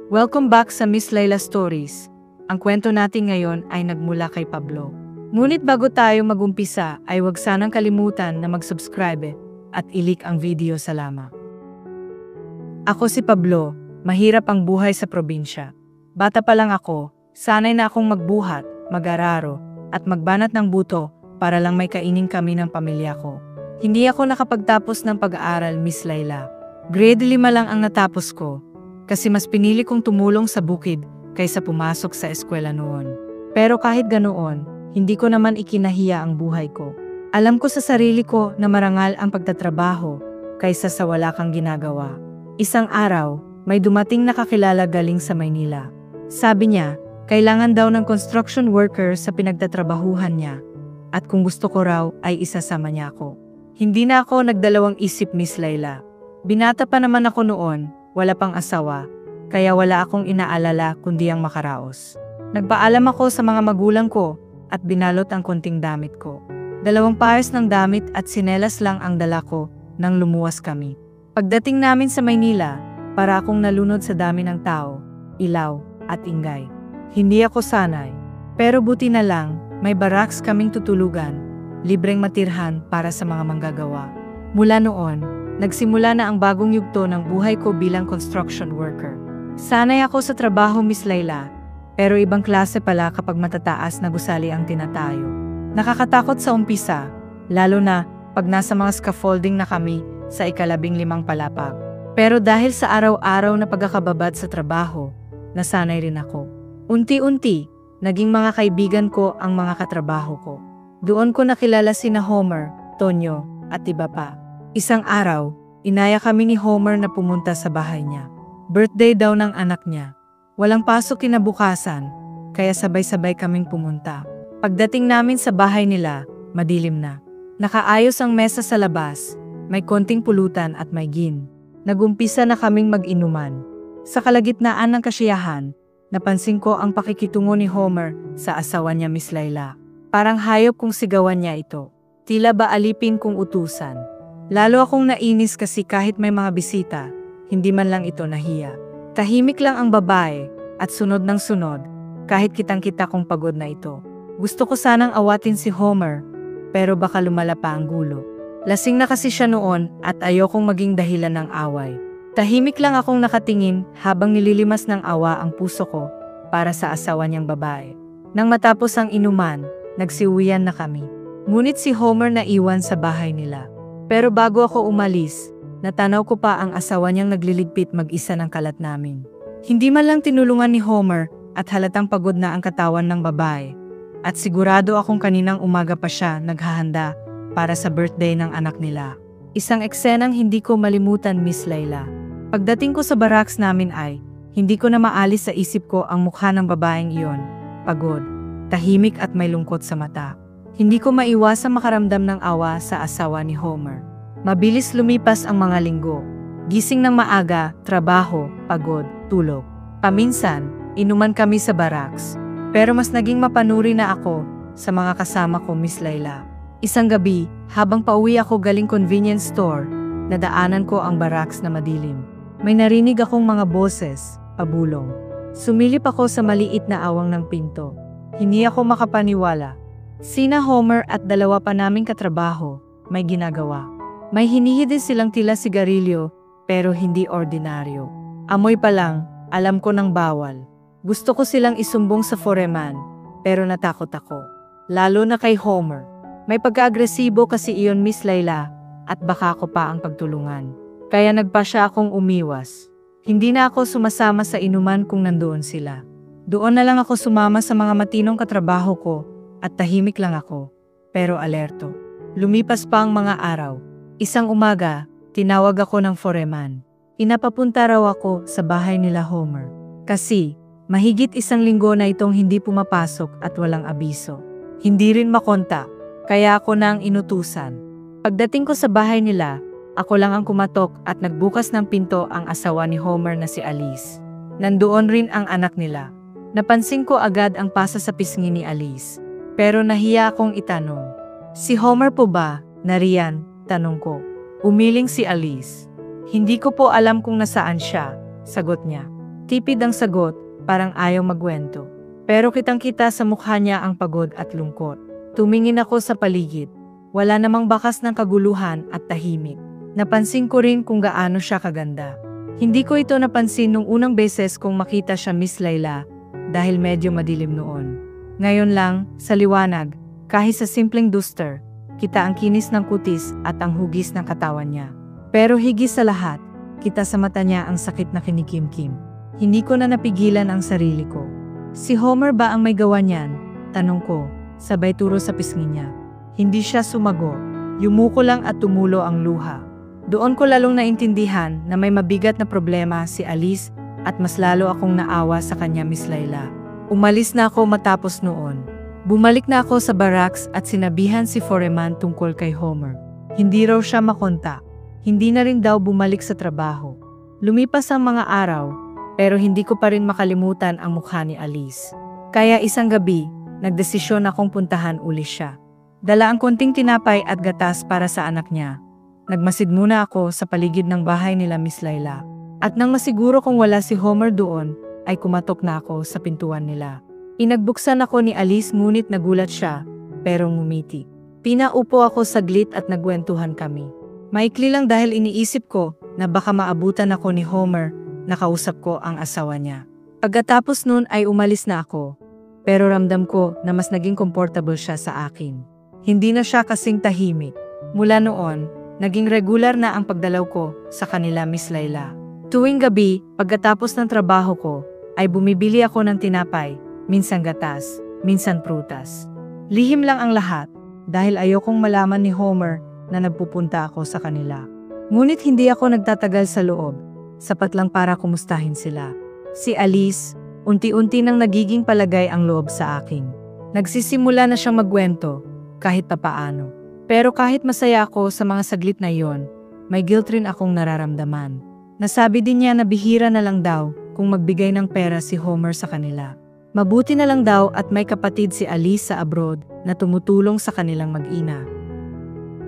Welcome back sa Miss Layla Stories. Ang kwento natin ngayon ay nagmula kay Pablo. Ngunit bago tayo magumpisa ay huwag sanang kalimutan na mag-subscribe at i-like ang video. Salamat. Ako si Pablo, mahirap ang buhay sa probinsya. Bata pa lang ako, sanay na akong magbuhat, mag-araro, at magbanat ng buto para lang may kainin kami ng pamilya ko. Hindi ako nakapagtapos ng pag-aaral, Miss Layla. Grade 5 lang ang natapos ko, kasi mas pinili kong tumulong sa bukid kaysa pumasok sa eskwela noon. Pero kahit ganoon, hindi ko naman ikinahiya ang buhay ko. Alam ko sa sarili ko na marangal ang pagtatrabaho kaysa sa wala kang ginagawa. Isang araw, may dumating na kakilala galing sa Maynila. Sabi niya, kailangan daw ng construction worker sa pinagtatrabahuhan niya, at kung gusto ko raw ay isasama niya ako. Hindi na ako nagdalawang isip, Miss Layla. Binata pa naman ako noon, wala pang asawa, kaya wala akong inaalala kundi ang makaraos. Nagpaalam ako sa mga magulang ko at binalot ang konting damit ko. 2 pares ng damit at sinelas lang ang dala ko nang lumuwas kami. Pagdating namin sa Maynila, para akong nalunod sa dami ng tao, ilaw at ingay. Hindi ako sanay, pero buti na lang may barracks kaming tutulugan, libreng matirhan para sa mga manggagawa. Mula noon, nagsimula na ang bagong yugto ng buhay ko bilang construction worker. Sanay ako sa trabaho, Miss Layla, pero ibang klase pala kapag matataas na gusali ang tinatayo. Nakakatakot sa umpisa, lalo na pag nasa mga scaffolding na kami sa 15 palapag. Pero dahil sa araw-araw na pagkakababad sa trabaho, nasanay rin ako. Unti-unti, naging mga kaibigan ko ang mga katrabaho ko. Doon ko nakilala sina Homer, Tonyo, at iba pa. Isang araw, inaya kami ni Homer na pumunta sa bahay niya. Birthday daw ng anak niya. Walang pasok kinabukasan, kaya sabay-sabay kaming pumunta. Pagdating namin sa bahay nila, madilim na. Nakaayos ang mesa sa labas, may konting pulutan at may gin. Nagumpisa na kaming mag-inuman. Sa kalagitnaan ng kasiyahan, napansin ko ang pakikitungo ni Homer sa asawa niya, Miss Layla. Parang hayop kung sigawan niya ito. Tila ba alipin kong utusan. Lalo akong nainis kasi kahit may mga bisita, hindi man lang ito nahiya. Tahimik lang ang babae at sunod ng sunod, kahit kitang-kita kong pagod na ito. Gusto ko sanang awatin si Homer, pero baka lumala pa ang gulo. Lasing na kasi siya noon at ayokong maging dahilan ng away. Tahimik lang akong nakatingin habang nililimas ng awa ang puso ko para sa asawa niyang babae. Nang matapos ang inuman, nagsiuwian na kami. Ngunit si Homer na iwan sa bahay nila. Pero bago ako umalis, natanaw ko pa ang asawa niyang nagliligpit mag-isa ng kalat namin. Hindi man lang tinulungan ni Homer at halatang pagod na ang katawan ng babae. At sigurado akong kaninang umaga pa siya naghahanda para sa birthday ng anak nila. Isang eksenang hindi ko malimutan, Miss Layla. Pagdating ko sa barracks namin ay, hindi ko na maalis sa isip ko ang mukha ng babaeng iyon. Pagod, tahimik at may lungkot sa mata. Hindi ko maiwasang makaramdam ng awa sa asawa ni Homer. Mabilis lumipas ang mga linggo. Gising ng maaga, trabaho, pagod, tulog. Paminsan, inuman kami sa barracks. Pero mas naging mapanuri na ako sa mga kasama ko, Miss Layla. Isang gabi, habang pauwi ako galing convenience store, nadaanan ko ang barracks na madilim. May narinig akong mga boses, pabulong. Sumilip ako sa maliit na awang ng pinto. Hindi ako makapaniwala. Sina Homer at 2 pa naming katrabaho, may ginagawa. May hinihid din silang tila sigarilyo, pero hindi ordinaryo. Amoy pa lang, alam ko ng bawal. Gusto ko silang isumbong sa foreman, pero natakot ako. Lalo na kay Homer. May pagka-agresibo kasi iyon, Miss Layla, at baka ako pa ang pagtulungan. Kaya nagpa siya akong umiwas. Hindi na ako sumasama sa inuman kung nandoon sila. Doon na lang ako sumama sa mga matinong katrabaho ko, at tahimik lang ako, pero alerto. Lumipas pa ang mga araw. Isang umaga, tinawag ako ng foreman. Inapapunta raw ako sa bahay nila Homer. Kasi, mahigit 1 linggo na itong hindi pumapasok at walang abiso. Hindi rin makontak, kaya ako na ang inutusan. Pagdating ko sa bahay nila, ako lang ang kumatok at nagbukas ng pinto ang asawa ni Homer na si Alice. Nandoon rin ang anak nila. Napansin ko agad ang pasa sa pisngi ni Alice. Pero nahiya akong itanong. Si Homer po ba, nariyan? Tanong ko. Umiling si Alice. Hindi ko po alam kung nasaan siya, sagot niya. Tipid ang sagot, parang ayaw magwento. Pero kitang-kita sa mukha niya ang pagod at lungkot. Tumingin ako sa paligid. Wala namang bakas ng kaguluhan at tahimik. Napansin ko rin kung gaano siya kaganda. Hindi ko ito napansin nung unang beses kong makita siya, Miss Layla, dahil medyo madilim noon. Ngayon lang, sa liwanag, kahit sa simpleng duster, kita ang kinis ng kutis at ang hugis ng katawan niya. Pero higit sa lahat, kita sa mata niya ang sakit na kinikimkim. Hindi ko na napigilan ang sarili ko. Si Homer ba ang may gawa niyan? Tanong ko, sabay turo sa pisngi niya. Hindi siya sumagot. Yumuko lang at tumulo ang luha. Doon ko lalong naintindihan na may mabigat na problema si Alice at mas lalo akong naawa sa kanya, Miss Layla. Umalis na ako matapos noon. Bumalik na ako sa barracks at sinabihan si Foreman tungkol kay Homer. Hindi raw siya makontak. Hindi na rin daw bumalik sa trabaho. Lumipas ang mga araw, pero hindi ko pa rin makalimutan ang mukha ni Alice. Kaya isang gabi, nagdesisyon akong puntahan uli siya. Dala ang konting tinapay at gatas para sa anak niya. Nagmasid muna ako sa paligid ng bahay nila, Miss Layla. At nang masiguro kung wala si Homer doon, ay kumatok na ako sa pintuan nila. Inagbuksan ako ni Alice ngunit nagulat siya, pero ngumiti. Pinaupo ako saglit at nagwentuhan kami. Maikli lang dahil iniisip ko na baka maabutan ako ni Homer, nakausap ko ang asawa niya. Pagkatapos nun ay umalis na ako, pero ramdam ko na mas naging comfortable siya sa akin. Hindi na siya kasing tahimik. Mula noon, naging regular na ang pagdalaw ko sa kanila, Miss Layla. Tuwing gabi, pagkatapos ng trabaho ko, ay bumibili ako ng tinapay, minsan gatas, minsan prutas. Lihim lang ang lahat, dahil ayokong malaman ni Homer na nagpupunta ako sa kanila. Ngunit hindi ako nagtatagal sa loob, sapat lang para kumustahin sila. Si Alice, unti-unti nang nagiging palagay ang loob sa akin. Nagsisimula na siyang magwento, kahit papaano. Pero kahit masaya ako sa mga saglit na iyon, may guilt rin akong nararamdaman. Nasabi din niya na bihira na lang daw kung magbigay ng pera si Homer sa kanila. Mabuti na lang daw at may kapatid si Alice sa abroad na tumutulong sa kanilang mag-ina.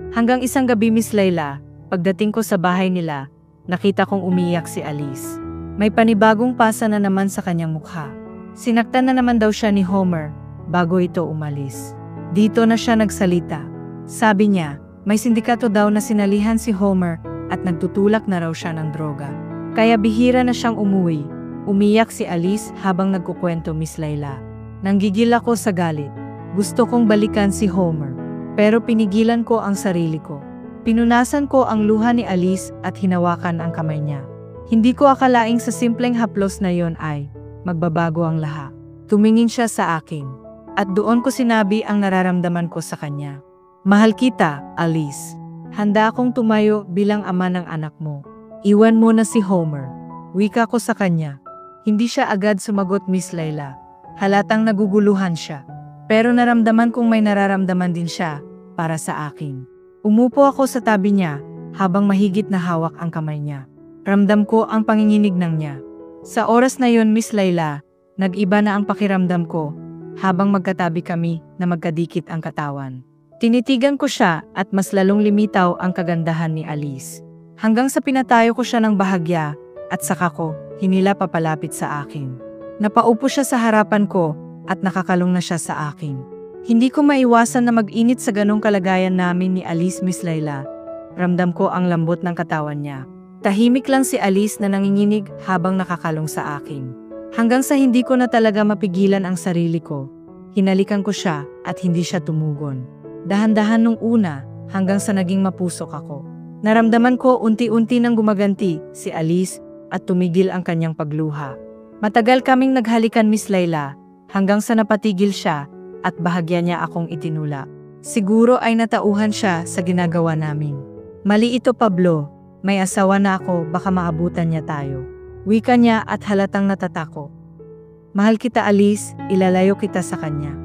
Hanggang isang gabi, Miss Layla, pagdating ko sa bahay nila, nakita kong umiyak si Alice. May panibagong pasa na naman sa kanyang mukha. Sinaktan na naman daw siya ni Homer bago ito umalis. Dito na siya nagsalita. Sabi niya, may sindikato daw na sinalihan si Homer at nagtutulak na raw siya ng droga. Kaya bihira na siyang umuwi. Umiyak si Alice habang nagkukwento, Miss Layla. Nanggigil ako sa galit. Gusto kong balikan si Homer. Pero pinigilan ko ang sarili ko. Pinunasan ko ang luha ni Alice at hinawakan ang kamay niya. Hindi ko akalaing sa simpleng haplos na yon ay magbabago ang lahat. Tumingin siya sa akin. At doon ko sinabi ang nararamdaman ko sa kanya. Mahal kita, Alice. Handa akong tumayo bilang ama ng anak mo. Iwan mo na si Homer. Wika ko sa kanya. Hindi siya agad sumagot, Miss Layla. Halatang naguguluhan siya. Pero naramdaman kong may nararamdaman din siya para sa akin. Umupo ako sa tabi niya habang mahigit na hawak ang kamay niya. Ramdam ko ang panginginig ng niya. Sa oras na yon, Miss Layla, nag-iba na ang pakiramdam ko habang magkatabi kami na magkadikit ang katawan. Tinitigan ko siya at mas lalong limitaw ang kagandahan ni Alice. Hanggang sa pinatayo ko siya ng bahagya at saka ko hinila papalapit sa akin. Napaupo siya sa harapan ko at nakakalong na siya sa akin. Hindi ko maiwasan na mag-init sa ganong kalagayan namin ni Alice, Miss Layla. Ramdam ko ang lambot ng katawan niya. Tahimik lang si Alice na nanginginig habang nakakalong sa akin. Hanggang sa hindi ko na talaga mapigilan ang sarili ko. Hinalikan ko siya at hindi siya tumugon. Dahan-dahan nung una hanggang sa naging mapusok ako. Naramdaman ko unti-unti nang gumaganti si Alice at tumigil ang kanyang pagluha. Matagal kaming naghalikan, Miss Layla, hanggang sa napatigil siya at bahagya niya akong itinula. Siguro ay natauhan siya sa ginagawa namin. Mali ito, Pablo. May asawa na ako, baka maabutan niya tayo. Wika niya at halatang natatako. Mahal kita, Alice, ilalayo kita sa kanya.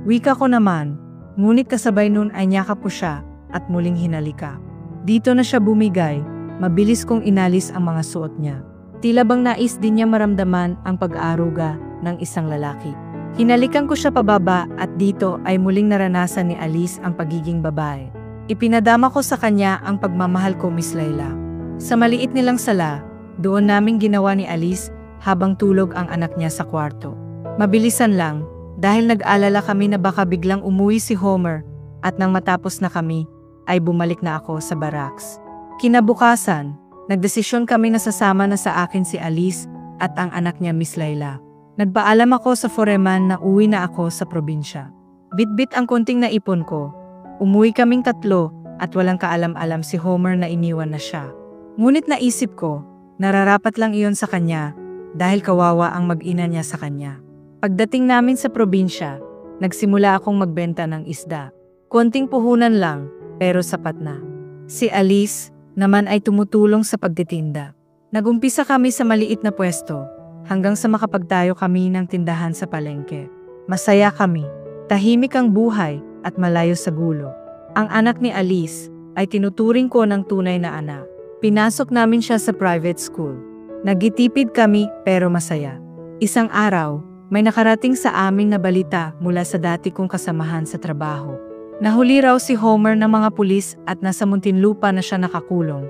Wika ko naman. Ngunit kasabay nun ay nyakap ko siya at muling hinalika. Dito na siya bumigay, mabilis kong inalis ang mga suot niya. Tila bang nais din niya maramdaman ang pag-aaruga ng isang lalaki. Hinalikan ko siya pababa at dito ay muling naranasan ni Alice ang pagiging babae. Ipinadama ko sa kanya ang pagmamahal ko, Miss Layla. Sa maliit nilang sala, doon naming ginawa ni Alice habang tulog ang anak niya sa kwarto. Mabilisan lang, dahil nag-alala kami na baka biglang umuwi si Homer, at nang matapos na kami, ay bumalik na ako sa barracks. Kinabukasan, nagdesisyon kami na sasama na sa akin si Alice at ang anak niya Miss Layla. Nagpaalam ako sa foreman na uwi na ako sa probinsya. Bitbit ang konting naipon ko. Umuwi kaming tatlo at walang kaalam-alam si Homer na iniwan na siya. Ngunit naisip ko, nararapat lang iyon sa kanya dahil kawawa ang mag-ina niya sa kanya. Pagdating namin sa probinsya, nagsimula akong magbenta ng isda. Konting puhunan lang, pero sapat na. Si Alice naman ay tumutulong sa pagtitinda. Nagumpisa kami sa maliit na pwesto, hanggang sa makapagtayo kami ng tindahan sa palengke. Masaya kami, tahimik ang buhay at malayo sa gulo. Ang anak ni Alice ay tinuturing ko ng tunay na anak. Pinasok namin siya sa private school. Nagitipid kami pero masaya. Isang araw, may nakarating sa amin na balita mula sa dati kong kasamahan sa trabaho. Nahuli raw si Homer ng mga pulis at nasa Muntinlupa na siya nakakulong.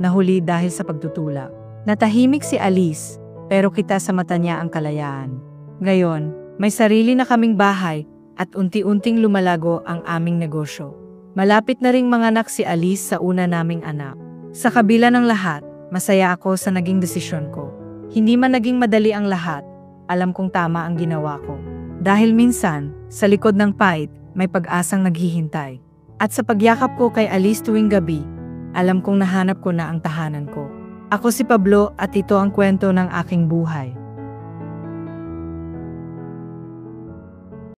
Nahuli dahil sa pagtutulak. Natahimik si Alice, pero kita sa mata niya ang kalayaan. Ngayon, may sarili na kaming bahay at unti-unting lumalago ang aming negosyo. Malapit na ring manganak si Alice sa una naming anak. Sa kabila ng lahat, masaya ako sa naging desisyon ko. Hindi man naging madali ang lahat, alam kong tama ang ginawa ko. Dahil minsan, sa likod ng pait, may pag-asang naghihintay. At sa pagyakap ko kay Alice tuwing gabi, alam kong nahanap ko na ang tahanan ko. Ako si Pablo at ito ang kwento ng aking buhay.